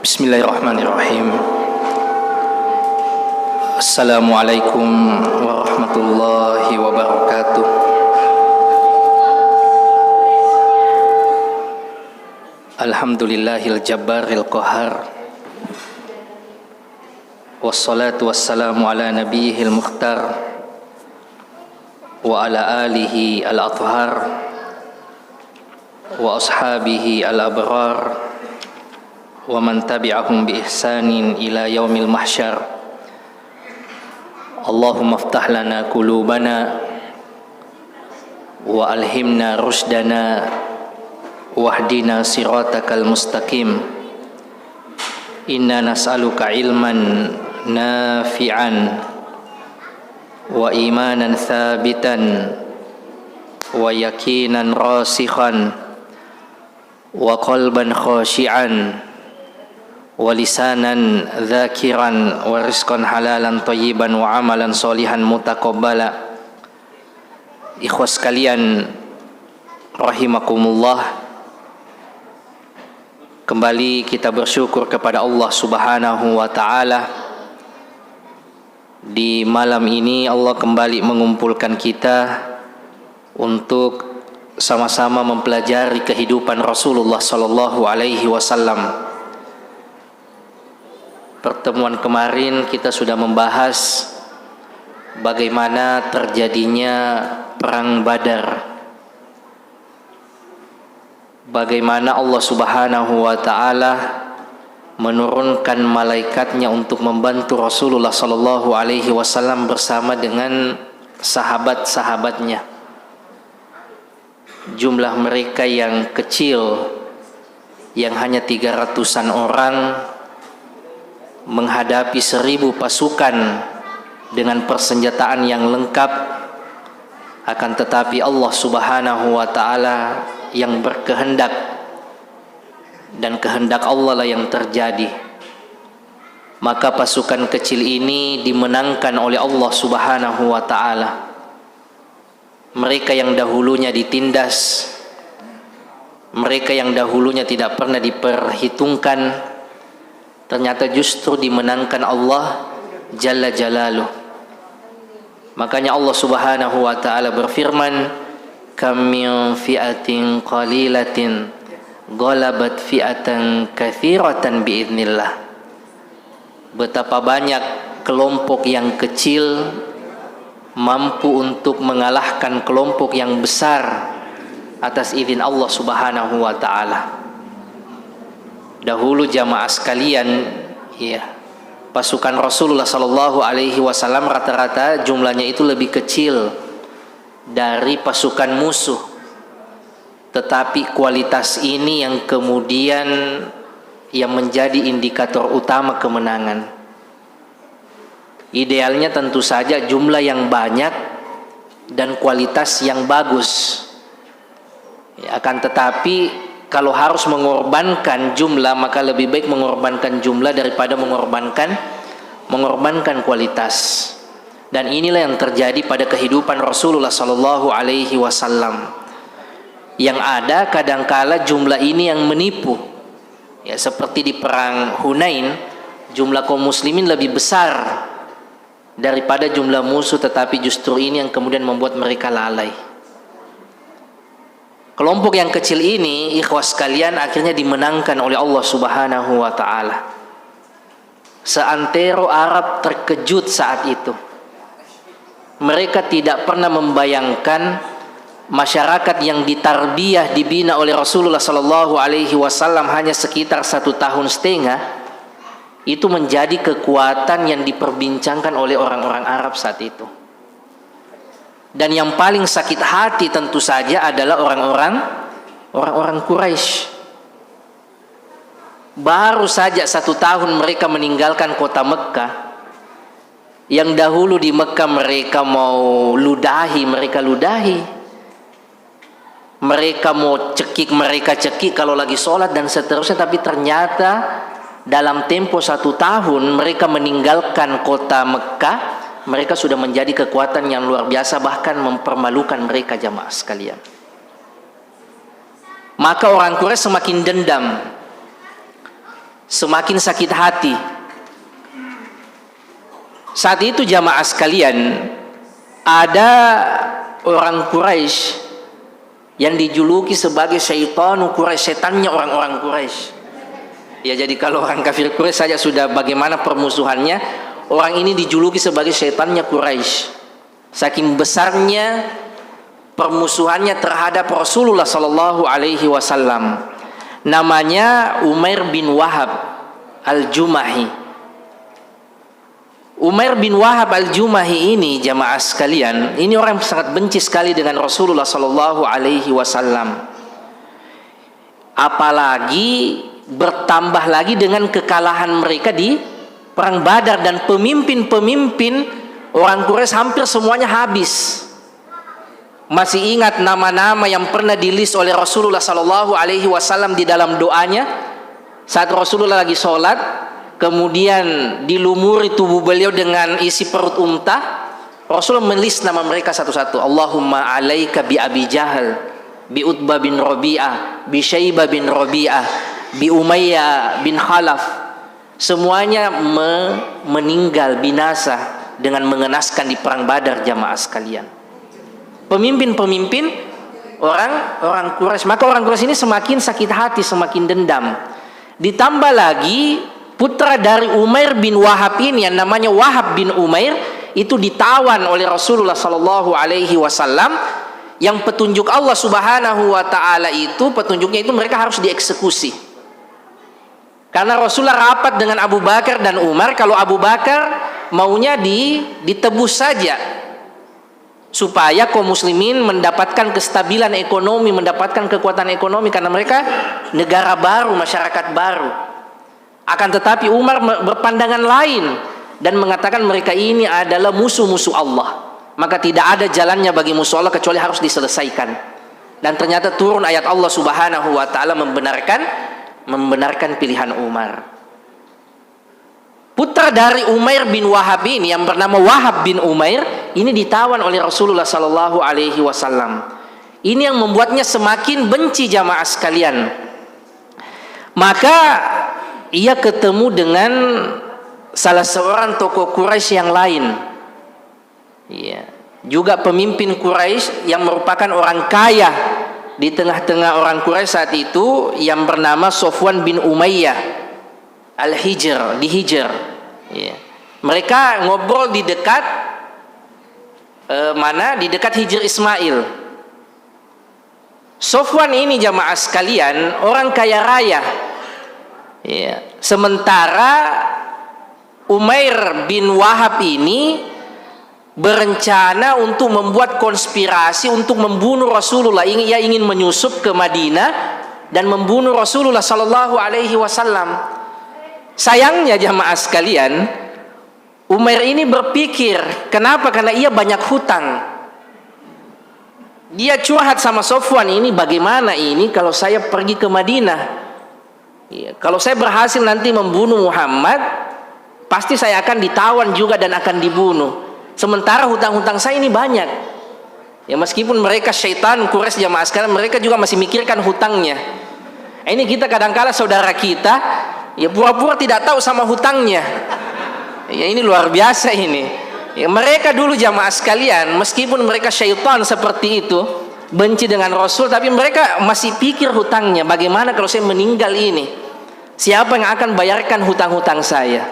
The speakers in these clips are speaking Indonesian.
Bismillahirrahmanirrahim. Assalamualaikum warahmatullahi wabarakatuh. Alhamdulillahil jabbaril qahar. Wassalatu wassalamu ala nabiyihil mukhtar wa ala alihi al-athhar wa ashabihi al-abrar wa man tabi'ahum bi ihsanin ila yaumil mahsyar. Allahumma iftah lana qulubana wa alhimna rushdana wahdina siratakal mustaqim. Inna nas'aluka ilman nafi'an wa imanan thabitan wa yakinan rasikhan wa qalban khashi'an wa lisanan dzakiran wa rizqan halalan thayyiban wa amalan sholihan mutaqabbala. Ikhwas sekalian rahimakumullah, kembali kita bersyukur kepada Allah Subhanahu wa taala. Di malam ini Allah kembali mengumpulkan kita untuk sama-sama mempelajari kehidupan Rasulullah sallallahu alaihi wasallam. Pertemuan kemarin kita sudah membahas bagaimana terjadinya perang Badar. Bagaimana Allah Subhanahu wa taala menurunkan malaikatnya untuk membantu Rasulullah sallallahu alaihi wasallam bersama dengan sahabat-sahabatnya. Jumlah mereka yang kecil, yang hanya 300-an orang, menghadapi 1000 pasukan dengan persenjataan yang lengkap. Akan tetapi Allah Subhanahu wa taala yang berkehendak, dan kehendak Allah lah yang terjadi. Maka pasukan kecil ini dimenangkan oleh Allah Subhanahu wa taala. Mereka yang dahulunya ditindas, mereka yang dahulunya tidak pernah diperhitungkan, ternyata justru dimenangkan Allah Jalla Jalaluh. Makanya Allah Subhanahu wa taala berfirman, kam min fi'atin qalilatin ghalabat fi'atan katsiratan biidznillah. Betapa banyak kelompok yang kecil mampu untuk mengalahkan kelompok yang besar atas izin Allah Subhanahu wa taala. Dahulu jamaah sekalian, pasukan Rasulullah sallallahu alaihi wasallam rata-rata jumlahnya itu lebih kecil dari pasukan musuh. Tetapi kualitas ini yang kemudian yang menjadi indikator utama kemenangan. Idealnya tentu saja jumlah yang banyak dan kualitas yang bagus. Akan tetapi kalau harus mengorbankan jumlah, maka lebih baik mengorbankan jumlah daripada mengorbankan kualitas. Dan inilah yang terjadi pada kehidupan Rasulullah sallallahu alaihi wasallam. Yang ada kadangkala jumlah ini yang menipu. Ya, seperti di perang Hunain, jumlah kaum muslimin lebih besar daripada jumlah musuh, tetapi justru ini yang kemudian membuat mereka lalai. Kelompok yang kecil ini, ikhwas sekalian, akhirnya dimenangkan oleh Allah Subhanahu wa taala. Seantero Arab terkejut saat itu. Mereka tidak pernah membayangkan masyarakat yang ditarbiyah, dibina oleh Rasulullah sallallahu alaihi wasallam hanya sekitar 1,5 tahun itu menjadi kekuatan yang diperbincangkan oleh orang-orang Arab saat itu. Dan yang paling sakit hati tentu saja adalah orang-orang Quraisy. Baru saja 1 tahun mereka meninggalkan kota Mekkah. Yang dahulu di Mekkah mereka mau ludahi, mereka ludahi. Mereka mau cekik, mereka cekik kalau lagi sholat dan seterusnya. Tapi ternyata dalam tempo 1 tahun mereka meninggalkan kota Mekkah, mereka sudah menjadi kekuatan yang luar biasa, bahkan mempermalukan mereka jamaah sekalian. Maka orang Quraisy semakin dendam. semakin sakit hati. Saat itu jamaah sekalian, ada orang Quraisy yang dijuluki sebagai Syaitanu Quraisy, setannya orang-orang Quraisy. Ya, jadi kalau orang kafir Quraisy saja sudah bagaimana permusuhannya, orang ini dijuluki sebagai setannya Quraisy. Saking besarnya permusuhannya terhadap Rasulullah sallallahu alaihi wasallam. Namanya Umair bin Wahab Al-Jumahi. Umair bin Wahab Al-Jumahi ini jamaah sekalian, ini orang yang sangat benci sekali dengan Rasulullah sallallahu alaihi wasallam. Apalagi bertambah lagi dengan kekalahan mereka di perang Badar, dan pemimpin-pemimpin orang Quraisy hampir semuanya habis. Masih ingat nama-nama yang pernah dilist oleh Rasulullah sallallahu alaihi wasallam di dalam doanya saat Rasulullah lagi sholat, kemudian dilumuri tubuh beliau dengan isi perut unta. Rasulullah menulis nama mereka satu-satu. Allahumma alaika bi Abi Jahal, bi Utbah bin Rabi'ah, bi Syaibah bin Rabi'ah, bi Umayyah bin Khalaf. Semuanya meninggal binasa dengan mengenaskan di perang Badar jamaah sekalian. Pemimpin-pemimpin orang Quraisy. Maka orang Quraisy ini semakin sakit hati, semakin dendam. Ditambah lagi putra dari Umair bin Wahab ini yang namanya Wahab bin Umair itu ditawan oleh Rasulullah sallallahu alaihi wasallam, yang petunjuk Allah Subhanahu wa taala itu, petunjuknya itu mereka harus dieksekusi. Karena Rasulullah rapat dengan Abu Bakar dan Umar, kalau Abu Bakar maunya ditebus saja supaya kaum muslimin mendapatkan kestabilan ekonomi, mendapatkan kekuatan ekonomi, karena mereka negara baru, masyarakat baru. Akan tetapi Umar berpandangan lain dan mengatakan mereka ini adalah musuh-musuh Allah, maka tidak ada jalannya bagi musuh Allah kecuali harus diselesaikan. Dan ternyata turun ayat Allah Subhanahu wa taala membenarkan pilihan Umar. Putra dari Umair bin Wahab ini yang bernama Wahab bin Umair ini ditawan oleh Rasulullah sallallahu alaihi wasallam. Ini yang membuatnya semakin benci jamaah sekalian. Maka ia ketemu dengan salah seorang tokoh Quraisy yang lain, ya, juga pemimpin Quraisy yang merupakan orang kaya di tengah-tengah orang Quraisy saat itu, yang bernama Sofwan bin Umayyah Al-Hijr, di Hijr. Ya. Mereka ngobrol di dekat di dekat Hijr Ismail. Sofwan ini jamaah sekalian orang kaya raya. Ya. Sementara Umair bin Wahab ini berencana untuk membuat konspirasi untuk membunuh Rasulullah. Ia ingin menyusup ke Madinah dan membunuh Rasulullah sallallahu alaihi wasallam. Sayangnya jamaah sekalian, Umair ini berpikir, kenapa? Karena ia banyak hutang. Dia curhat sama Sofwan ini, bagaimana ini kalau saya pergi ke Madinah? Ya, kalau saya berhasil nanti membunuh Muhammad, pasti saya akan ditawan juga dan akan dibunuh. Sementara hutang-hutang saya ini banyak. Ya, meskipun mereka syaitan Quraisy jamaah sekalian, mereka juga masih mikirkan hutangnya. Ini kita kadang-kala saudara kita, ya pura-pura tidak tahu sama hutangnya. Ya, ini luar biasa ini. Ya, mereka dulu jamaah sekalian, meskipun mereka syaitan seperti itu, benci dengan Rasul, tapi mereka masih pikir hutangnya. Bagaimana kalau saya meninggal ini? Siapa yang akan bayarkan hutang-hutang saya?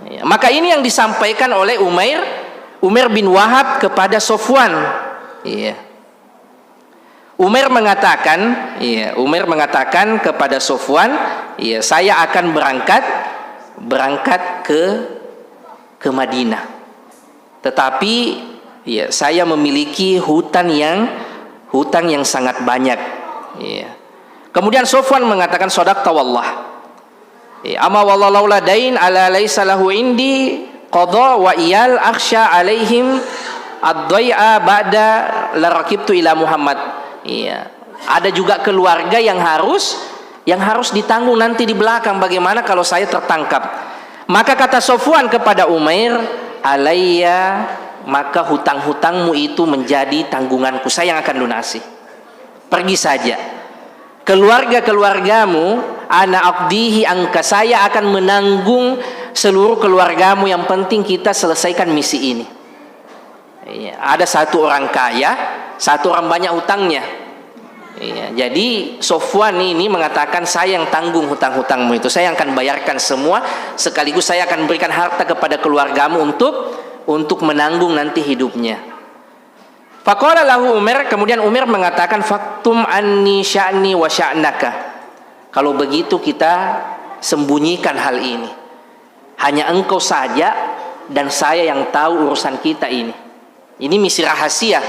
Ya, maka ini yang disampaikan oleh Umair bin Wahab kepada Sofwan. Ya. Umair mengatakan kepada Sofwan, ya, saya akan berangkat ke Madinah. Tetapi ya, saya memiliki hutang yang sangat banyak. Ya. Kemudian Sofwan mengatakan, shadaqta wallah. Ama wallah laula dain ala laisa lahu indi qada wa iyal akhsha alaihim ad-dai'a ba'da la raqibtu ila Muhammad. Iya. Ada juga keluarga yang harus ditanggung nanti di belakang, bagaimana kalau saya tertangkap? Maka kata Sofwan kepada Umair, alayya, maka hutang-hutangmu itu menjadi tanggunganku, saya yang akan lunasi. Pergi saja. keluarga-keluargamu, ana aqdihi angka, saya akan menanggung seluruh keluargamu, yang penting kita selesaikan misi ini. Ya, ada satu orang kaya, satu orang banyak hutangnya. Ya, jadi Sofwan ini mengatakan, saya yang tanggung hutang-hutangmu itu, saya yang akan bayarkan semua, sekaligus saya akan berikan harta kepada keluargamu untuk menanggung nanti hidupnya. Faqala lahu Umar, kemudian Umar mengatakan, faktum anni sya'ni wa sya'naka. Kalau begitu kita sembunyikan hal ini, hanya engkau saja dan saya yang tahu urusan kita ini. Ini misi rahasia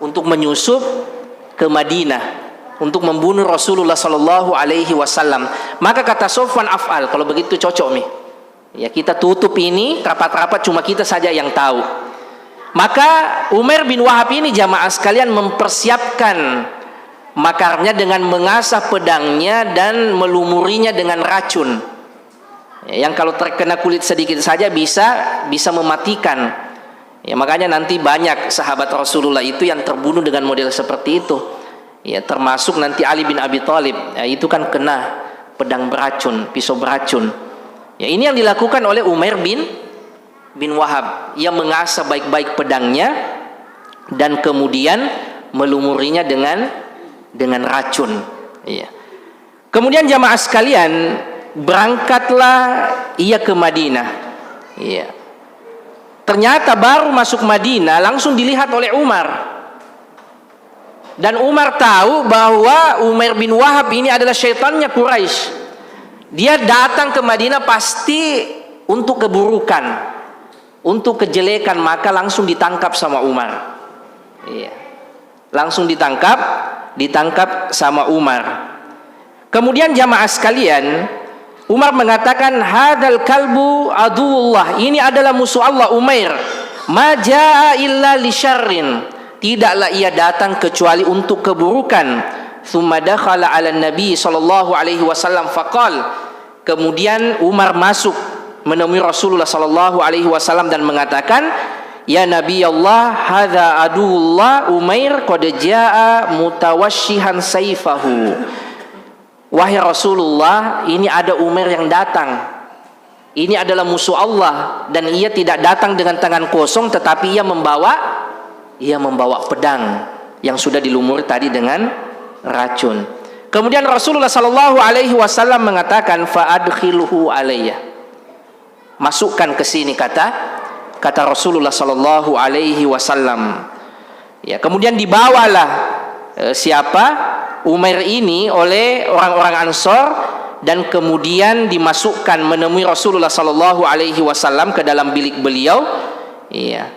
untuk menyusup ke Madinah, untuk membunuh Rasulullah Sallallahu Alaihi Wasallam. Maka kata Sofwan, af'al, kalau begitu cocok nih. Ya, kita tutup ini rapat-rapat, cuma kita saja yang tahu. Maka Umar bin Wahab ini, jamaah sekalian, mempersiapkan makarnya dengan mengasah pedangnya dan melumurinya dengan racun. Yang kalau terkena kulit sedikit saja bisa mematikan. Ya, makanya nanti banyak sahabat Rasulullah itu yang terbunuh dengan model seperti itu. Ya, termasuk nanti Ali bin Abi Thalib. Ya, itu kan kena pedang beracun, pisau beracun. Ya, ini yang dilakukan oleh Umar bin Wahab. Ia mengasah baik-baik pedangnya dan kemudian melumurinya dengan racun. Ya. Kemudian jamaah sekalian, berangkatlah ia ke Madinah. Ya. Ternyata baru masuk Madinah langsung dilihat oleh Umar. Dan Umar tahu bahwa Umar bin Wahab ini adalah syaitannya Quraisy. Dia datang ke Madinah pasti untuk keburukan, untuk kejelekan, maka langsung ditangkap sama Umar. Iya. Langsung ditangkap sama Umar. Kemudian jamaah sekalian, Umar mengatakan, hadal kalbu aduullah, ini adalah musuh Allah Umair. Ma jaa illa li syarrin, tidaklah ia datang kecuali untuk keburukan. Tsumma dakhala 'ala Nabi sallallahu alaihi wasallam faqal, kemudian Umar masuk menemui Rasulullah sallallahu alaihi wasallam dan mengatakan, ya Nabi Allah, hadza aduullah Umair qad jaa mutawashshihan sayfahu. Wahai Rasulullah, ini ada Umar yang datang. Ini adalah musuh Allah, dan ia tidak datang dengan tangan kosong, tetapi ia membawa pedang yang sudah dilumuri tadi dengan racun. Kemudian Rasulullah sallallahu alaihi wasallam mengatakan, fa'adkhilhu alayya, masukkan ke sini, kata Rasulullah sallallahu alaihi wasallam. Ya, kemudian dibawalah siapa Umair ini oleh orang-orang Ansor, dan kemudian dimasukkan menemui Rasulullah sallallahu alaihi wasallam ke dalam bilik beliau. Iya.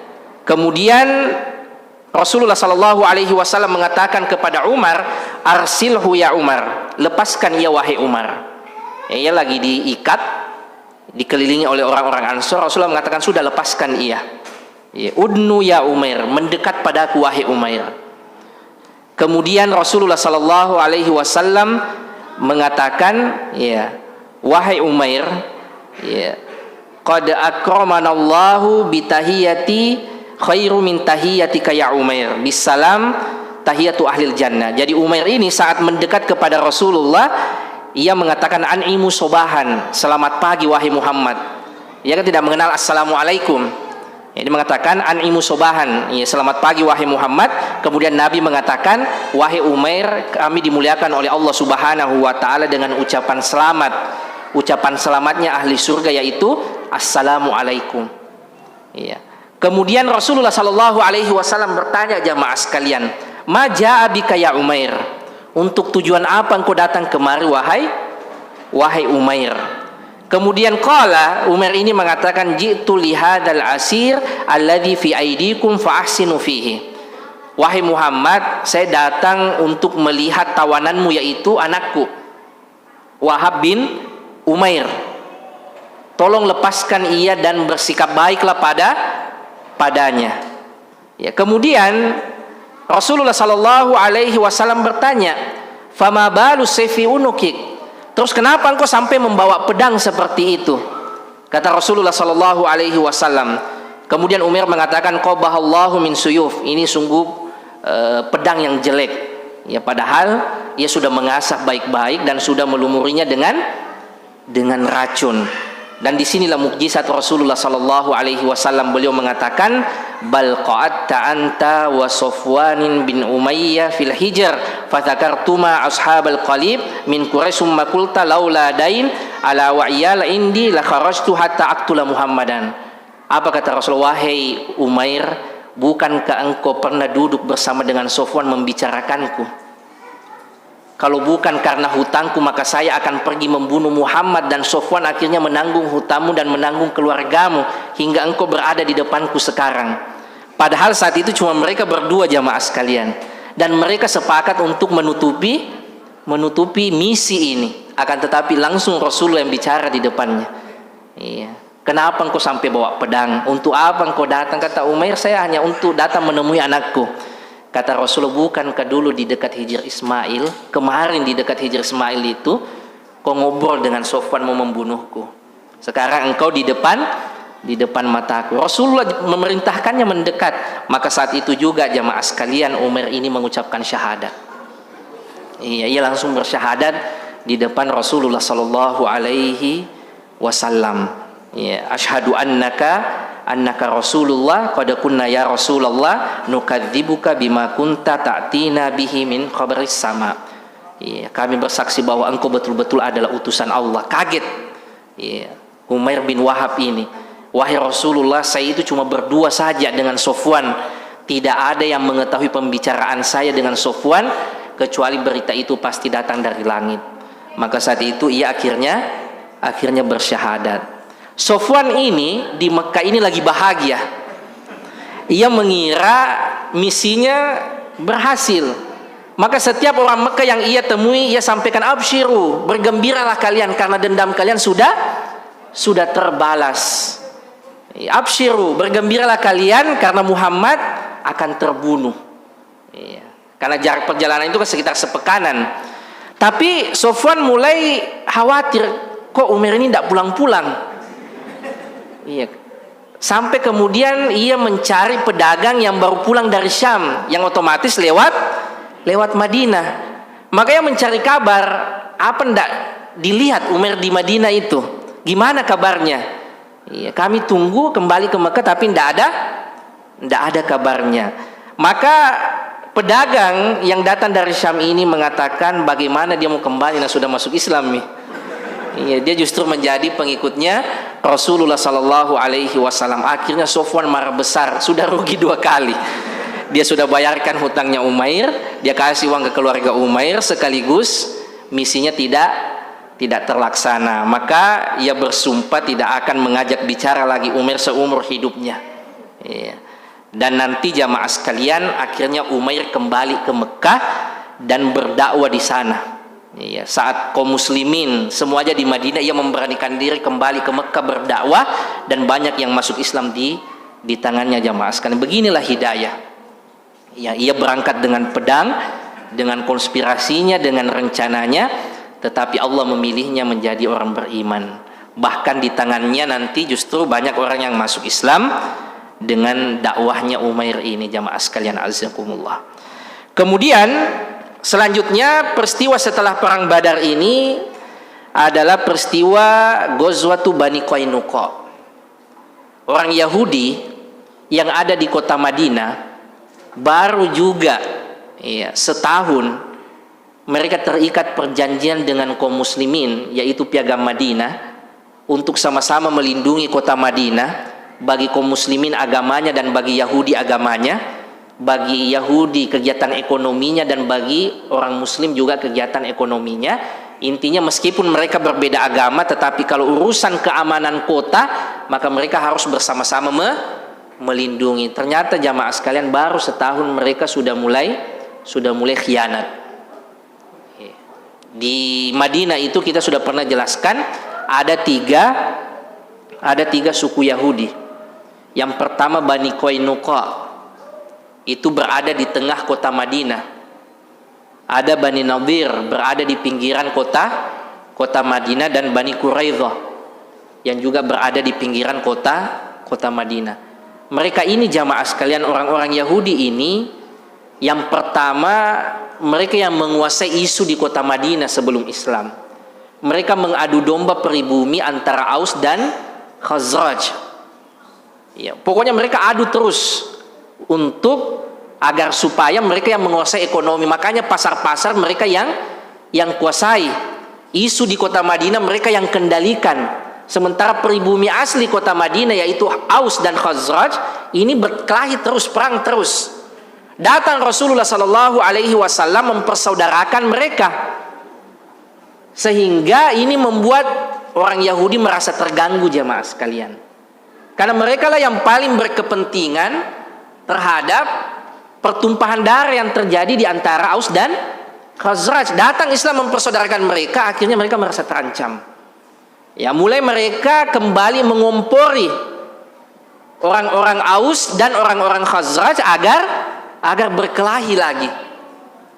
Kemudian Rasulullah sallallahu alaihi wasallam mengatakan kepada Umar, arsilhu ya Umar, lepaskan ia wahai Umar. Ia lagi diikat, dikelilingi oleh orang-orang Ansor. Rasulullah mengatakan, sudah, lepaskan ia. Udnu ya Umair, mendekat padaku wahai Umair. Kemudian Rasulullah sallallahu alaihi wasallam mengatakan, ya, wahai Umair, ya, qad akramanallahu bitahiyati khairu min tahiyatika ya Umair, bisalam tahiyatu ahlil jannah. Jadi Umair ini saat mendekat kepada Rasulullah, ia mengatakan, an'imu sobahan, selamat pagi wahai Muhammad. Ia kan tidak mengenal assalamualaikum. Ini mengatakan an'imu sobahan, ya, selamat pagi wahai Muhammad. Kemudian Nabi mengatakan, wahai Umair, kami dimuliakan oleh Allah Subhanahu wa taala dengan ucapan selamat. Ucapan selamatnya ahli surga yaitu assalamualaikum. Ya. Kemudian Rasulullah sallallahu alaihi wasallam bertanya, jamaah sekalian, ma jaa bika ya Umair, untuk tujuan apa engkau datang kemari wahai Umair? Kemudian qala, Umar ini mengatakan, ji'tu lihadal asir alladhi fi aidikum fa ahsinu fihi. Wahai Muhammad, saya datang untuk melihat tawananmu, yaitu anakku Wahab bin Umair. Tolong lepaskan ia dan bersikap baiklah padanya. Ya, kemudian Rasulullah sallallahu alaihi wasallam bertanya, fama balu sayfi unukik, terus kenapa engkau sampai membawa pedang seperti itu? Kata Rasulullah sallallahu alaihi wasallam. Kemudian Umar mengatakan, qabahallahu min suyuf, ini sungguh pedang yang jelek. Ya, padahal ia sudah mengasah baik-baik dan sudah melumurinya dengan racun. Dan disinilah mukjizat Rasulullah sallallahu alaihi wasallam. Beliau mengatakan, bal qa'atta anta wa Safwan bin Umayyah fil hijr fadzakartuma ashabal qalib min Quraisy summa qulta laula dain ala wa'yal indi la kharajtu hatta aqtula Muhammadan. Apa kata Rasulullah? Wahai Umair, bukankah engkau pernah duduk bersama dengan Safwan membicarakanku? Kalau bukan karena hutangku, maka saya akan pergi membunuh Muhammad, dan Safwan akhirnya menanggung hutangmu dan menanggung keluargamu hingga engkau berada di depanku sekarang. Padahal saat itu cuma mereka berdua, jamaah sekalian, dan mereka sepakat untuk menutupi misi ini. Akan tetapi langsung Rasulullah yang bicara di depannya. Iya. Kenapa engkau sampai bawa pedang? Untuk apa engkau datang? Kata Umair, saya hanya untuk datang menemui anakku. Kata Rasulullah, bukankah dulu di dekat Hijr Ismail, kemarin di dekat Hijr Ismail itu kau ngobrol dengan Safwan mau membunuhku. Sekarang engkau di depan mataku. Rasulullah memerintahkannya mendekat. Maka saat itu juga jamaah sekalian, Umar ini mengucapkan syahadat. Iya, ia langsung bersyahadat di depan Rasulullah sallallahu alaihi wasallam. Ya, asyhadu annaka Rasulullah qad kunna ya Rasulullah nukadzibuka bima kunta ta'tina bihi min khabaris sama. Ya, kami bersaksi bahwa engkau betul-betul adalah utusan Allah. Kaget ya, Umair bin Wahab ini. Wahai Rasulullah, saya itu cuma berdua saja dengan Safwan. Tidak ada yang mengetahui pembicaraan saya dengan Safwan kecuali berita itu pasti datang dari langit. Maka saat itu ia akhirnya bersyahadat. Safwan ini di Mekah ini lagi bahagia. Ia mengira misinya berhasil. Maka setiap orang Mekah yang ia temui, ia sampaikan, absyiru, bergembiralah kalian karena dendam kalian sudah terbalas. Absyiru, bergembiralah kalian karena Muhammad akan terbunuh. Karena jarak perjalanan itu kan sekitar sepekanan. Tapi Safwan mulai khawatir, kok Umar ini tidak pulang-pulang. Iya. Sampai kemudian ia mencari pedagang yang baru pulang dari Syam, yang otomatis lewat Madinah. Makanya mencari kabar, apa ndak dilihat Umar di Madinah itu? Gimana kabarnya? Iya, kami tunggu kembali ke Mekah tapi ndak ada kabarnya. Maka pedagang yang datang dari Syam ini mengatakan bagaimana dia mau kembali, nah sudah masuk Islam nih. Iya, dia justru menjadi pengikutnya Rasulullah sallallahu alaihi wasallam. Akhirnya Safwan marah besar, sudah rugi 2 kali. Dia sudah bayarkan hutangnya Umair, dia kasih uang ke keluarga Umair, sekaligus misinya tidak terlaksana. Maka ia bersumpah tidak akan mengajak bicara lagi Umair seumur hidupnya. Iya. Dan nanti jamaah sekalian, akhirnya Umair kembali ke Mekah dan berdakwah di sana. Ya, saat kaum muslimin semuanya di Madinah, ia memberanikan diri kembali ke Mekah berdakwah, dan banyak yang masuk Islam di tangannya jamaah sekalian. Beginilah hidayah. Ya, ia berangkat dengan pedang, dengan konspirasinya, dengan rencananya, tetapi Allah memilihnya menjadi orang beriman. Bahkan di tangannya nanti justru banyak orang yang masuk Islam dengan dakwahnya Umair ini jamaah sekalian azakumullah. Kemudian selanjutnya, peristiwa setelah perang Badar ini adalah peristiwa Ghazwatu Bani Qainuqa. Orang Yahudi yang ada di kota Madinah baru juga setahun mereka terikat perjanjian dengan kaum muslimin, yaitu Piagam Madinah, untuk sama-sama melindungi kota Madinah bagi kaum muslimin agamanya dan bagi Yahudi agamanya. Bagi Yahudi kegiatan ekonominya dan bagi orang Muslim juga kegiatan ekonominya. Intinya meskipun mereka berbeda agama, tetapi kalau urusan keamanan kota maka mereka harus bersama-sama melindungi. Ternyata jamaah sekalian, baru setahun mereka sudah mulai khianat. Di Madinah itu kita sudah pernah jelaskan ada tiga suku Yahudi. Yang pertama Bani Qainuqa, itu berada di tengah kota Madinah. Ada Bani Nadir berada di pinggiran kota Madinah, dan Bani Quraidah yang juga berada di pinggiran kota Madinah. Mereka ini jamaah sekalian, orang-orang Yahudi ini Yang pertama, mereka yang menguasai isu di kota Madinah sebelum Islam. Mereka mengadu domba pribumi antara Aus dan Khazraj. Ya, pokoknya mereka adu terus untuk agar supaya mereka yang menguasai ekonomi. Makanya pasar-pasar mereka yang kuasai. Isu di kota Madinah mereka yang kendalikan. Sementara pribumi asli kota Madinah yaitu Aus dan Khazraj ini berkelahi terus, perang terus. Datang Rasulullah Sallallahu Alaihi Wasallam mempersaudarakan mereka, sehingga ini membuat orang Yahudi merasa terganggu, jamaah sekalian, karena mereka lah yang paling berkepentingan terhadap pertumpahan darah yang terjadi di antara Aus dan Khazraj. Datang Islam mempersaudarakan mereka, akhirnya mereka merasa terancam. Ya, mulai mereka kembali mengompori orang-orang Aus dan orang-orang Khazraj agar berkelahi lagi,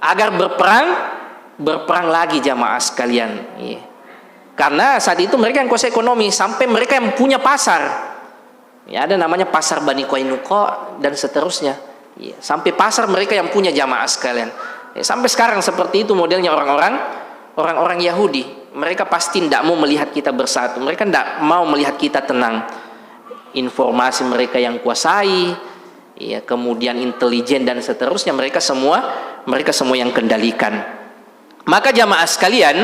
agar berperang lagi, jamaah sekalian. Ya. Karena saat itu mereka yang kuasa ekonomi, sampai mereka yang punya pasar. Ya, ada namanya pasar Bani Qainuqa dan seterusnya. Ya, sampai pasar mereka yang punya, jamaah sekalian. Ya, sampai sekarang seperti itu modelnya orang-orang Yahudi. Mereka pasti tidak mau melihat kita bersatu. Mereka tidak mau melihat kita tenang. Informasi mereka yang kuasai, ya, kemudian intelijen dan seterusnya, mereka semua yang kendalikan. Maka jamaah sekalian,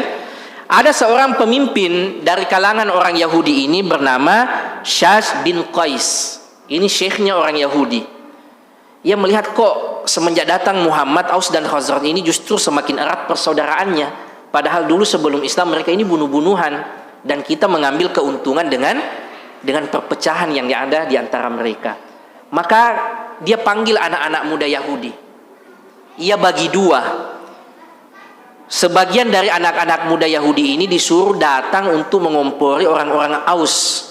ada seorang pemimpin dari kalangan orang Yahudi ini bernama Syash bin Qais. Ini syekhnya orang Yahudi. Ia melihat kok semenjak datang Muhammad, Aus dan Khazraj ini justru semakin erat persaudaraannya. Padahal dulu sebelum Islam mereka ini bunuh-bunuhan, dan kita mengambil keuntungan dengan perpecahan yang ada di antara mereka. Maka dia panggil anak-anak muda Yahudi. Ia bagi dua. Sebagian dari anak-anak muda Yahudi ini disuruh datang untuk mengompori orang-orang Aus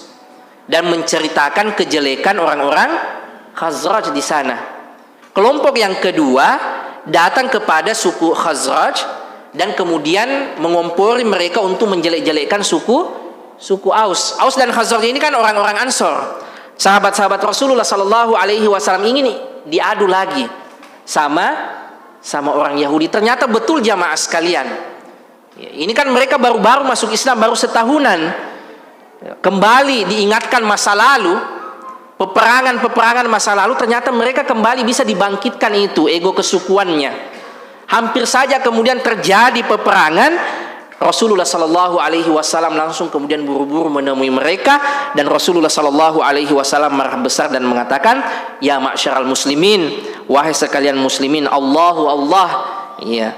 dan menceritakan kejelekan orang-orang Khazraj di sana. Kelompok yang kedua datang kepada suku Khazraj dan kemudian mengompori mereka untuk menjelek-jelekkan suku Aus. Aus dan Khazraj ini kan orang-orang Ansor, sahabat-sahabat Rasulullah Sallallahu Alaihi Wasallam. Ingin diadu lagi sama orang Yahudi. Ternyata betul, jamaah sekalian. Ini kan mereka baru-baru masuk Islam, baru setahunan. Kembali diingatkan masa lalu, peperangan masa lalu. Ternyata mereka kembali bisa dibangkitkan itu ego kesukuannya. Hampir saja kemudian terjadi peperangan, Rasulullah Sallallahu Alaihi Wasallam langsung kemudian buru-buru menemui mereka, dan Rasulullah Sallallahu Alaihi Wasallam marah besar dan mengatakan, ya ma'syaral muslimin, wahai sekalian muslimin, Allah, ya,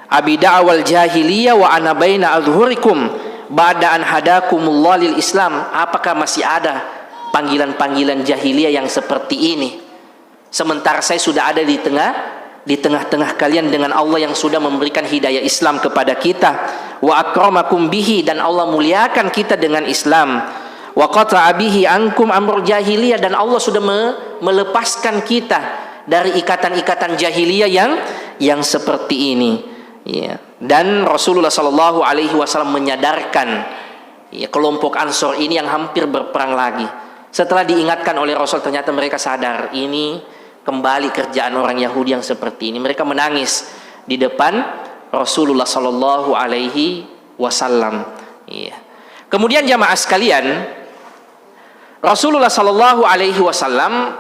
abida awal jahiliyah wa ana baina adhurikum ba'da an hadakumullah lil Islam. Apakah masih ada panggilan-panggilan jahiliyah yang seperti ini, sementara saya sudah ada di tengah-tengah kalian dengan Allah yang sudah memberikan hidayah Islam kepada kita, wa akramakum bihi, dan Allah muliakan kita dengan Islam, wa qata'a bihi ankum amrul jahiliyah, dan Allah sudah melepaskan kita dari ikatan-ikatan jahiliyah yang seperti ini. Ya. Dan Rasulullah Sallallahu Alaihi Wasallam menyadarkan, ya, kelompok Ansor ini yang hampir berperang lagi. Setelah diingatkan oleh Rasul, ternyata mereka sadar ini kembali kerjaan orang Yahudi yang seperti ini. Mereka menangis di depan Rasulullah Sallallahu Alaihi Wasallam. Iya. Kemudian jamaah sekalian, Rasulullah Sallallahu Alaihi Wasallam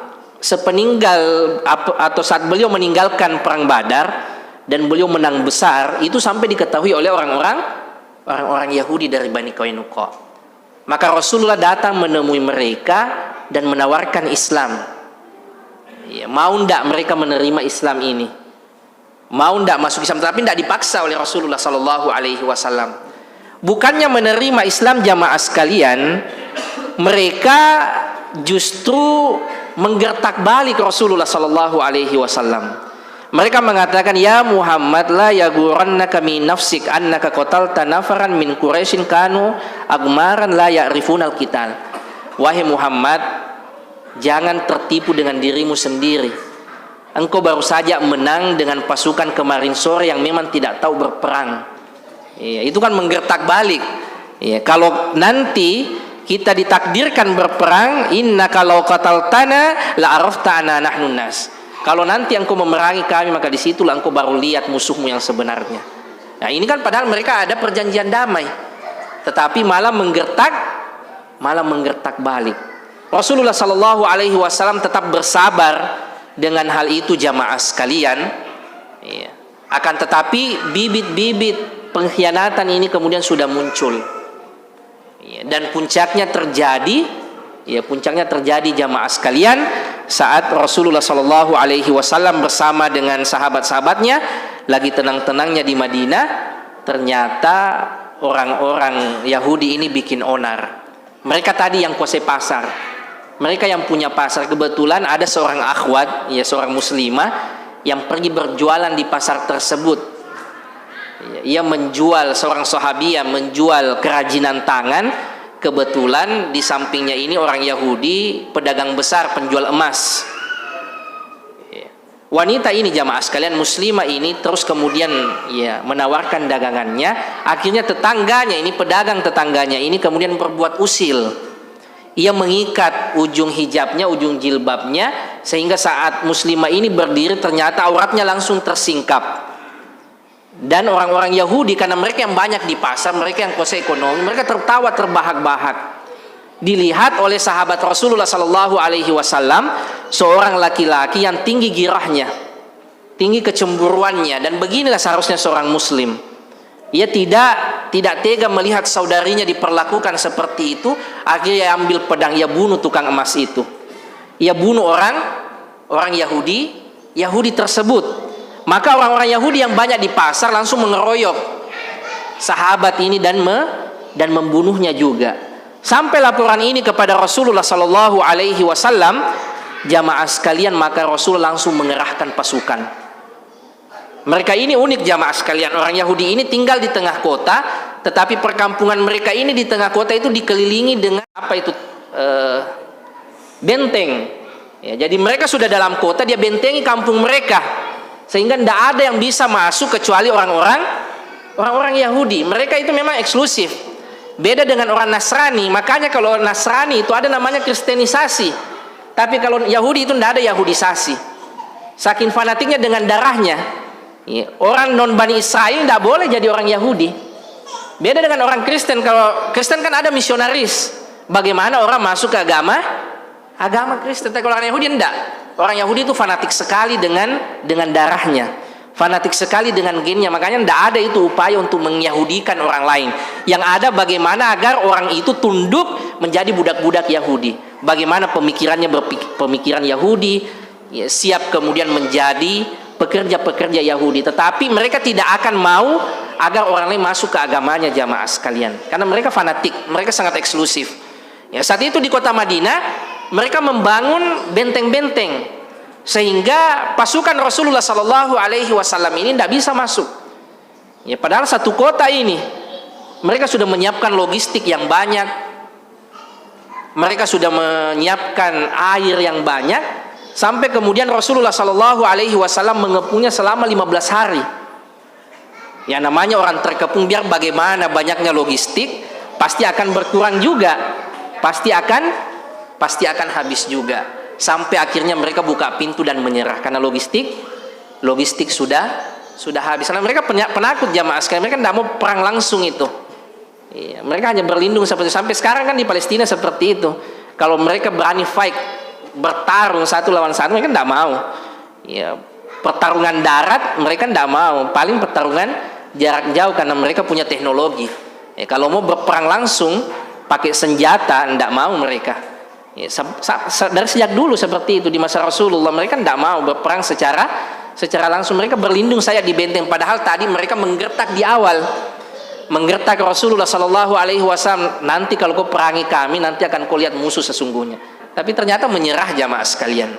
sepeninggal atau saat beliau meninggalkan perang Badar dan beliau menang besar, itu sampai diketahui oleh orang-orang Yahudi dari Bani Qainuqa. Maka Rasulullah datang menemui mereka dan menawarkan Islam. Ya, mau ndak mereka menerima Islam ini? Mau ndak masuk Islam? Tapi ndak dipaksa oleh Rasulullah Sallallahu Alaihi Wasallam. Bukannya menerima Islam, jamaah sekalian, mereka justru menggertak balik Rasulullah Sallallahu Alaihi Wasallam. Mereka mengatakan, ya Muhammad, la yagurannaka min nafsik annaka qatalta nafaran min Quraisyin kanu agmaran la ya'rifunal qital. Wahai Muhammad, jangan tertipu dengan dirimu sendiri. Engkau baru saja menang dengan pasukan kemarin sore yang memang tidak tahu berperang. Ya, itu kan menggertak balik. Ya, kalau nanti kita ditakdirkan berperang, inna kalau qataltana la arafta ana nahnun nas. Kalau nanti engkau memerangi kami, maka disitulah engkau baru lihat musuhmu yang sebenarnya. Nah ini kan padahal mereka ada perjanjian damai, tetapi malah menggertak balik. Rasulullah Shallallahu Alaihi Wasallam tetap bersabar dengan hal itu jamaah sekalian. Ya. Akan tetapi bibit-bibit pengkhianatan ini kemudian sudah muncul. Ya. Dan puncaknya terjadi jamaah sekalian saat Rasulullah Shallallahu Alaihi Wasallam bersama dengan sahabat-sahabatnya lagi tenang-tenangnya di Madinah. Ternyata orang-orang Yahudi ini bikin onar. Mereka tadi yang kuasai pasar, mereka yang punya pasar. Kebetulan ada seorang akhwat, ya seorang muslimah yang pergi berjualan di pasar tersebut. Ia menjual, seorang sahabiah menjual kerajinan tangan. Kebetulan di sampingnya ini orang Yahudi, pedagang besar, penjual emas. Wanita ini jamaah sekalian, muslimah ini terus kemudian ya menawarkan dagangannya. Akhirnya tetangganya ini, pedagang tetangganya ini kemudian berbuat usil. Ia mengikat ujung hijabnya, ujung jilbabnya, sehingga saat muslimah ini berdiri ternyata auratnya langsung tersingkap. Dan orang-orang Yahudi, karena mereka yang banyak di pasar, mereka yang kuasa ekonomi, mereka tertawa terbahak-bahak. Dilihat oleh sahabat Rasulullah Sallallahu Alaihi Wasallam, seorang laki-laki yang tinggi girahnya, tinggi kecemburuannya, dan beginilah seharusnya seorang Muslim. Ia tidak tega melihat saudarinya diperlakukan seperti itu. Akhirnya ia ambil pedang, ia bunuh tukang emas itu. Ia bunuh orang Yahudi tersebut. Maka orang-orang Yahudi yang banyak di pasar langsung mengeroyok sahabat ini dan membunuhnya juga. Sampai laporan ini kepada Rasulullah Sallallahu Alaihi Wasallam, jamaah sekalian, maka Rasul langsung mengerahkan pasukan. Mereka ini unik jamaah sekalian. Orang Yahudi ini tinggal di tengah kota, tetapi perkampungan mereka ini di tengah kota itu dikelilingi dengan benteng. Ya, jadi mereka sudah dalam kota, dia bentengi kampung mereka, sehingga tidak ada yang bisa masuk kecuali orang-orang Yahudi. Mereka itu memang eksklusif. Beda dengan orang Nasrani. Makanya kalau Nasrani itu ada namanya kristenisasi, tapi kalau Yahudi itu tidak ada yahudisasi. Saking fanatiknya dengan darahnya. Orang non Bani Israel tidak boleh jadi orang Yahudi. Beda dengan orang Kristen. Kalau Kristen kan ada misionaris. Bagaimana orang masuk ke agama Kristen? Tapi kalau orang Yahudi tidak. Orang Yahudi itu fanatik sekali dengan darahnya, fanatik sekali dengan gennya. Makanya tidak ada itu upaya untuk mengyahudikan orang lain. Yang ada bagaimana agar orang itu tunduk menjadi budak-budak Yahudi. Bagaimana pemikiran Yahudi, ya, siap kemudian menjadi pekerja-pekerja Yahudi. Tetapi mereka tidak akan mau agar orang lain masuk ke agamanya jamaah sekalian. Karena mereka fanatik, mereka sangat eksklusif. Ya, saat itu di kota Madinah mereka membangun benteng-benteng, sehingga pasukan Rasulullah Sallallahu Alaihi Wasallam ini tidak bisa masuk. Ya, padahal satu kota ini mereka sudah menyiapkan logistik yang banyak, mereka sudah menyiapkan air yang banyak, sampai kemudian Rasulullah Sallallahu Alaihi Wasallam mengepungnya selama 15 hari. Ya, namanya orang terkepung, biar bagaimana banyaknya logistik pasti akan berkurang juga, pasti akan habis juga. Sampai akhirnya mereka buka pintu dan menyerah karena logistik sudah habis. Karena mereka penakut jamaah sekalian, mereka tidak mau perang langsung itu. Iya, mereka hanya berlindung seperti sampai sekarang kan di Palestina seperti itu. Kalau mereka berani fight, bertarung satu lawan satu, mereka tidak mau. Ya, pertarungan darat mereka tidak mau, paling pertarungan jarak jauh karena mereka punya teknologi. Ya, kalau mau berperang langsung pakai senjata tidak mau mereka. Ya, dari sejak dulu seperti itu di masa Rasulullah, mereka tidak mau berperang secara langsung. Mereka berlindung saya di benteng, padahal tadi mereka menggertak di awal, menggertak Rasulullah Sallallahu Alaihi Wasallam. Nanti kalau kau perangi kami, nanti akan kau lihat musuh sesungguhnya. Tapi ternyata menyerah jamaah sekalian.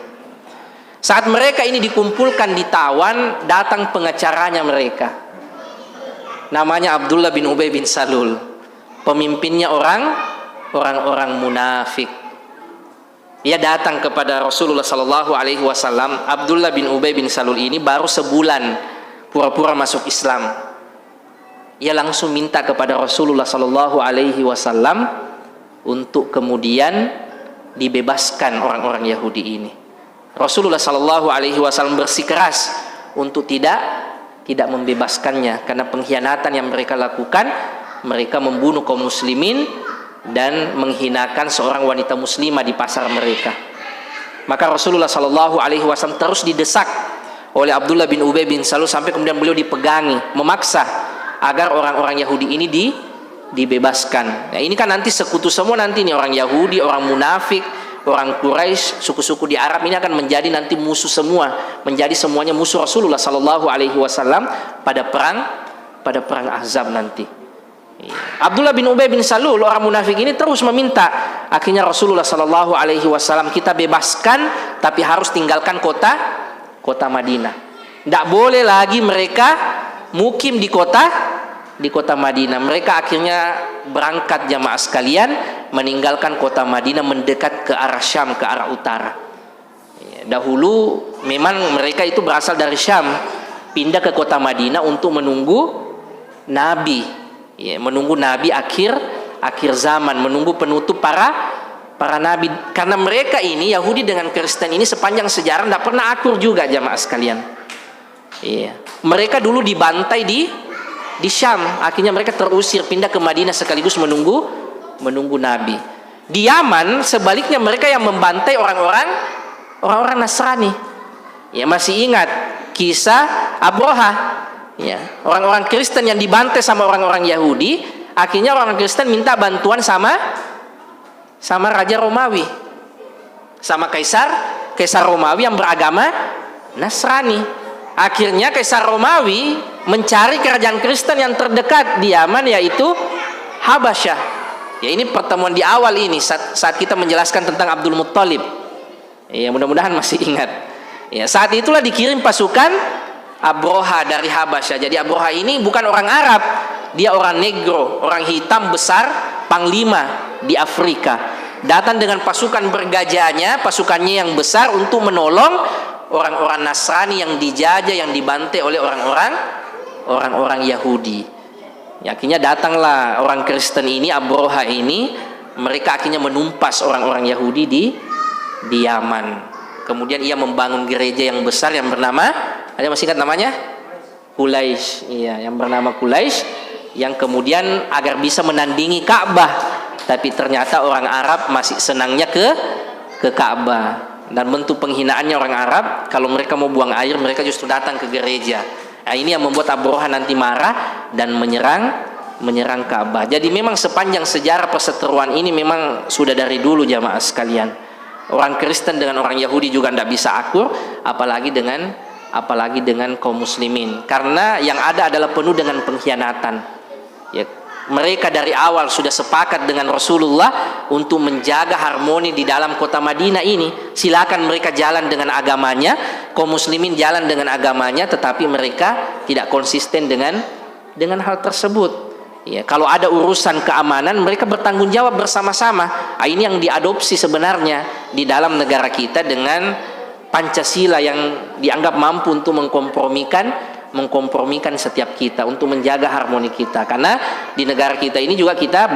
Saat mereka ini dikumpulkan, ditawan, datang pengacaranya mereka, namanya Abdullah bin Ubay bin Salul. Pemimpinnya orang-orang munafik. Ia datang kepada Rasulullah Sallallahu Alaihi Wasallam. Abdullah bin Ubay bin Salul ini baru sebulan pura-pura masuk Islam. Ia langsung minta kepada Rasulullah Sallallahu Alaihi Wasallam untuk kemudian dibebaskan orang-orang Yahudi ini. Rasulullah Sallallahu Alaihi Wasallam bersikeras untuk tidak membebaskannya karena pengkhianatan yang mereka lakukan. Mereka membunuh kaum muslimin dan menghinakan seorang wanita muslimah di pasar mereka. Maka Rasulullah Sallallahu Alaihi Wasallam terus didesak oleh Abdullah bin Ubay bin Salul sampai kemudian beliau dipegangi, memaksa agar orang-orang Yahudi ini dibebaskan. Nah, ini kan nanti sekutu semua nanti nih, orang Yahudi, orang munafik, orang Quraisy, suku-suku di Arab ini akan menjadi nanti musuh semua, menjadi semuanya musuh Rasulullah Sallallahu Alaihi Wasallam pada perang Ahzab nanti. Abdullah bin Ubay bin Salul, orang munafik ini terus meminta. Akhirnya Rasulullah Sallallahu Alaihi Wasallam, kita bebaskan tapi harus tinggalkan kota Madinah. Tidak boleh lagi mereka mukim di kota Madinah. Mereka akhirnya berangkat jamaah sekalian, meninggalkan kota Madinah, mendekat ke arah Syam, ke arah utara. Dahulu memang mereka itu berasal dari Syam, pindah ke kota Madinah untuk menunggu Nabi. Menunggu Nabi akhir zaman, menunggu penutup para nabi. Karena mereka ini Yahudi dengan Kristen ini sepanjang sejarah tidak pernah akur juga jamaah sekalian. Mereka dulu dibantai di Syam, akhirnya mereka terusir pindah ke Madinah sekaligus menunggu Nabi. Di Yaman sebaliknya mereka yang membantai orang-orang Nasrani. Masih ingat kisah Abroha? Orang-orang Kristen yang dibantai sama orang-orang Yahudi, akhirnya orang Kristen minta bantuan sama Raja Romawi, sama Kaisar Romawi yang beragama Nasrani. Akhirnya Kaisar Romawi mencari kerajaan Kristen yang terdekat di Yaman, yaitu Habasyah. Ini pertemuan di awal ini saat kita menjelaskan tentang Abdul Muttalib. Mudah-mudahan masih ingat. Saat itulah dikirim pasukan Abroha dari Habasyah. Jadi Abroha ini bukan orang Arab, dia orang negro, orang hitam besar, panglima di Afrika. Datang dengan pasukan bergajahnya, pasukannya yang besar untuk menolong orang-orang Nasrani yang dijajah, yang dibantai oleh orang-orang Yahudi. Akhirnya datanglah orang Kristen ini, Abroha ini, mereka akhirnya menumpas orang-orang Yahudi di Yaman. Kemudian ia membangun gereja yang besar yang bernama, ada masih ingat namanya? Quraisy. Yang bernama Quraisy, yang kemudian agar bisa menandingi Ka'bah. Tapi ternyata orang Arab masih senangnya ke Ka'bah. Dan bentuk penghinaannya orang Arab, kalau mereka mau buang air, mereka justru datang ke gereja. Nah, ini yang membuat Abroha nanti marah dan menyerang Ka'bah. Jadi memang sepanjang sejarah perseteruan ini memang sudah dari dulu jamaah sekalian. Orang Kristen dengan orang Yahudi juga tidak bisa akur, apalagi dengan kaum muslimin, karena yang ada adalah penuh dengan pengkhianatan. Mereka dari awal sudah sepakat dengan Rasulullah untuk menjaga harmoni di dalam kota Madinah ini. Silakan mereka jalan dengan agamanya, kaum muslimin jalan dengan agamanya, tetapi mereka tidak konsisten dengan hal tersebut. Kalau ada urusan keamanan, mereka bertanggung jawab bersama-sama. Ini yang diadopsi sebenarnya di dalam negara kita dengan Pancasila yang dianggap mampu untuk mengkompromikan setiap kita, untuk menjaga harmoni kita. Karena di negara kita ini juga kita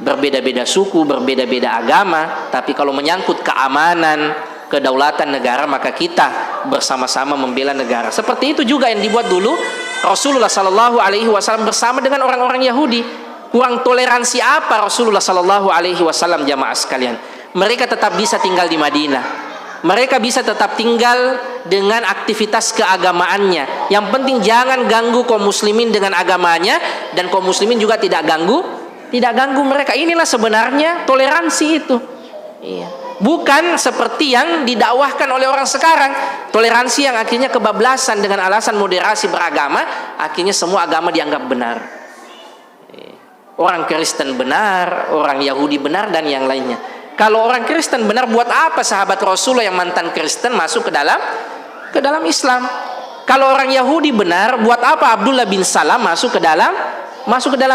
berbeda-beda suku, berbeda-beda agama, tapi kalau menyangkut keamanan, kedaulatan negara, maka kita bersama-sama membela negara. Seperti itu juga yang dibuat dulu Rasulullah Sallallahu Alaihi Wasallam bersama dengan orang-orang Yahudi. Kurang toleransi apa Rasulullah Sallallahu Alaihi Wasallam jamaah sekalian? Mereka tetap bisa tinggal di Madinah. Mereka bisa tetap tinggal dengan aktivitas keagamaannya. Yang penting jangan ganggu kaum muslimin dengan agamanya, dan kaum muslimin juga tidak ganggu mereka. Inilah sebenarnya toleransi itu. Bukan seperti yang didakwahkan oleh orang sekarang, toleransi yang akhirnya kebablasan dengan alasan moderasi beragama, akhirnya semua agama dianggap benar. Orang Kristen benar, orang Yahudi benar, dan yang lainnya. Kalau orang Kristen benar, buat apa sahabat Rasulullah yang mantan Kristen masuk ke dalam Islam? Kalau orang Yahudi benar, buat apa Abdullah bin Salam masuk ke dalam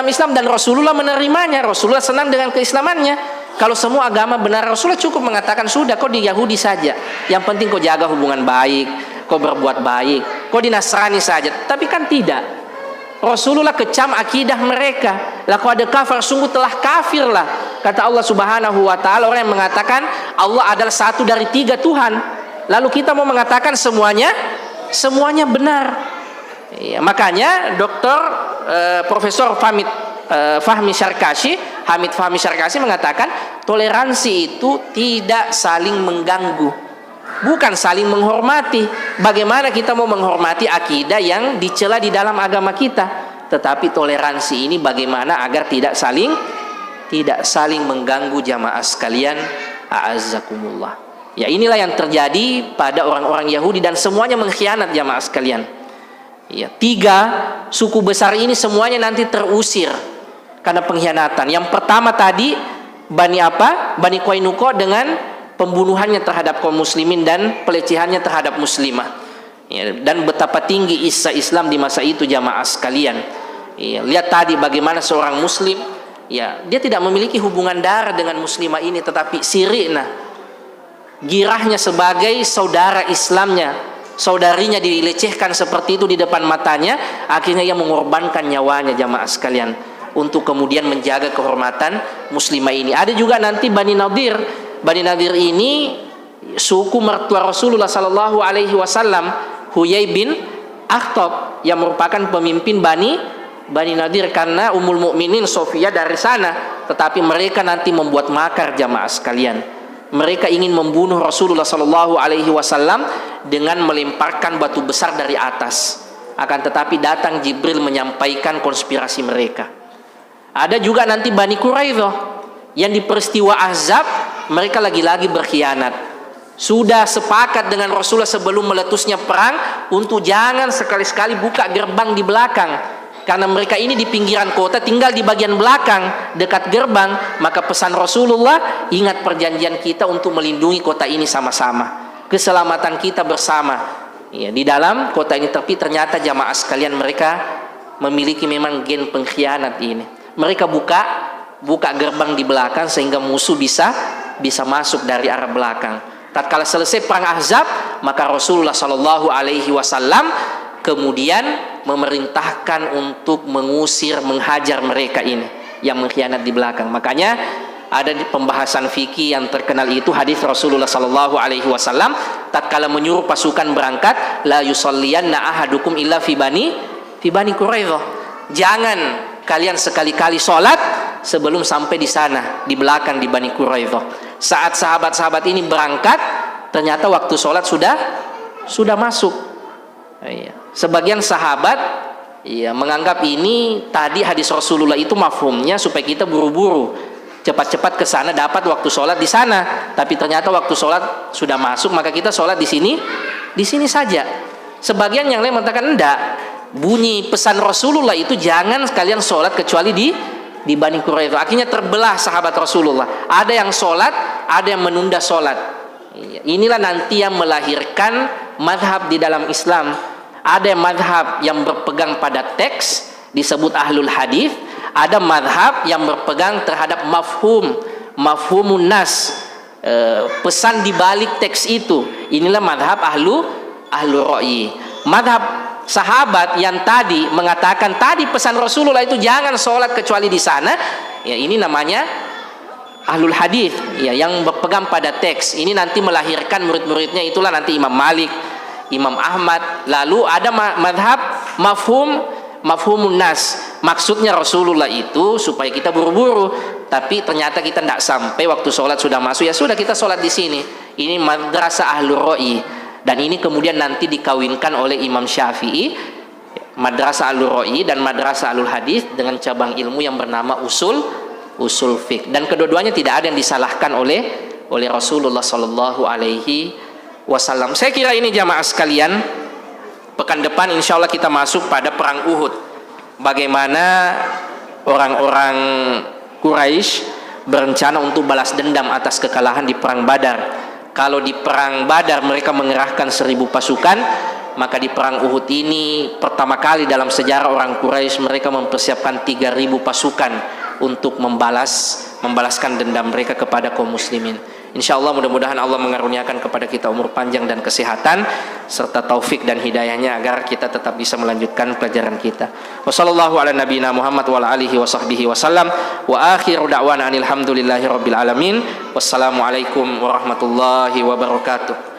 Islam dan Rasulullah menerimanya? Rasulullah senang dengan keislamannya. Kalau semua agama benar, Rasulullah cukup mengatakan, sudah kau di Yahudi saja, yang penting kau jaga hubungan baik, kau berbuat baik, kau di Nasrani saja. Tapi kan tidak. Rasulullah kecam akidah mereka. Laqad kafar, sungguh telah kafirlah, kata Allah Subhanahu wa taala, orang yang mengatakan Allah adalah satu dari tiga Tuhan. lalu kita mau mengatakan semuanya benar. Ya, makanya Dr. Profesor Hamid Fahmi Syarkashi mengatakan toleransi itu tidak saling mengganggu, bukan saling menghormati. Bagaimana kita mau menghormati akidah yang dicela di dalam agama kita? Tetapi toleransi ini bagaimana agar tidak saling mengganggu jamaah sekalian, a'azzakumullah. Ya, inilah yang terjadi pada orang-orang Yahudi dan semuanya mengkhianat jamaah sekalian. Ya, 3 suku besar ini semuanya nanti terusir karena pengkhianatan. Yang pertama tadi Bani Qainuqa dengan pembunuhannya terhadap kaum muslimin dan pelecehannya terhadap muslimah. Ya, dan betapa tinggi Islam di masa itu jamaah sekalian. Ya, lihat tadi bagaimana seorang muslim, ya, dia tidak memiliki hubungan darah dengan muslimah ini, tetapi sirina, girahnya sebagai saudara Islamnya, saudarinya dilecehkan seperti itu di depan matanya, akhirnya ia mengorbankan nyawanya jamaah sekalian untuk kemudian menjaga kehormatan muslimah ini. Ada juga nanti Bani Nadir ini suku mertua Rasulullah sallallahu alaihi wasallam, Huyai bin Akhtab, yang merupakan pemimpin Bani Nadir karena Ummul Mukminin Sofia dari sana. Tetapi mereka nanti membuat makar jamaah sekalian. Mereka ingin membunuh Rasulullah sallallahu alaihi wasallam dengan melemparkan batu besar dari atas. Akan tetapi datang Jibril menyampaikan konspirasi mereka. Ada juga nanti Bani Quraidah yang di peristiwa Ahzab mereka lagi-lagi berkhianat. Sudah sepakat dengan Rasulullah sebelum meletusnya perang untuk jangan sekali-sekali buka gerbang di belakang, karena mereka ini di pinggiran kota, tinggal di bagian belakang dekat gerbang. Maka pesan Rasulullah, ingat perjanjian kita untuk melindungi kota ini sama-sama, keselamatan kita bersama. Ya, di dalam kota ini. Tapi ternyata jamaah sekalian mereka memiliki memang gen pengkhianat ini. Mereka buka gerbang di belakang sehingga musuh bisa masuk dari arah belakang. Tatkala selesai perang Ahzab, maka Rasulullah Shallallahu Alaihi Wasallam kemudian memerintahkan untuk menghajar mereka ini yang mengkhianat di belakang. Makanya ada di pembahasan fikih yang terkenal itu hadis Rasulullah Shallallahu Alaihi Wasallam tatkala menyuruh pasukan berangkat, la yusalliyanna ahadukum illa fi bani Quraidah. Jangan kalian sekali-kali sholat sebelum sampai di sana, di belakang di Bani Quraidah. Saat sahabat-sahabat ini berangkat, ternyata waktu sholat sudah masuk. Sebagian sahabat menganggap ini tadi hadis Rasulullah itu mafhumnya supaya kita buru-buru cepat-cepat ke sana dapat waktu sholat di sana. Tapi ternyata waktu sholat sudah masuk, maka kita sholat di sini saja. Sebagian yang lain mengatakan enggak. Bunyi pesan Rasulullah itu jangan sekalian sholat kecuali di Bani Quraidah. Akhirnya terbelah sahabat Rasulullah. Ada yang sholat, ada yang menunda sholat. Inilah nanti yang melahirkan madhab di dalam Islam. Ada madhab yang berpegang pada teks, disebut ahlul hadis. Ada madhab yang berpegang terhadap mafhumun nas, pesan di balik teks itu. Inilah madhab ahlu ra'yi. Madhab sahabat yang tadi mengatakan tadi pesan Rasulullah itu jangan sholat kecuali di sana, ya ini namanya ahlul hadis, ya, yang berpegang pada teks. Ini nanti melahirkan murid-muridnya, itulah nanti Imam Malik, Imam Ahmad. Lalu ada madhab mafhumun nas, maksudnya Rasulullah itu supaya kita buru-buru, tapi ternyata kita tidak sampai waktu sholat sudah masuk, ya sudah kita sholat di sini. Ini madrasah ahlul ra'yi. Dan ini kemudian nanti dikawinkan oleh Imam Syafi'i, madrasah ahlul ra'yi dan madrasah ahlul hadis, dengan cabang ilmu yang bernama usul fiqh. Dan kedua-duanya tidak ada yang disalahkan oleh Rasulullah Sallallahu Alaihi Wasallam. Saya kira ini jamaah sekalian, pekan depan insya Allah kita masuk pada perang Uhud. Bagaimana orang-orang Quraisy berencana untuk balas dendam atas kekalahan di perang Badar. Kalau di perang Badar mereka mengerahkan 1000 pasukan, maka di perang Uhud ini pertama kali dalam sejarah orang Quraisy mereka mempersiapkan 3000 pasukan untuk membalaskan dendam mereka kepada kaum muslimin. Insyaallah mudah-mudahan Allah mengaruniakan kepada kita umur panjang dan kesehatan serta taufik dan hidayahnya agar kita tetap bisa melanjutkan pelajaran kita. Wassallallahu ala nabiyina Muhammad wa ala alihi wa sahbihi wasallam wa akhiru da'wana alhamdulillahi rabbil alamin. Wassalamualaikum warahmatullahi wabarakatuh.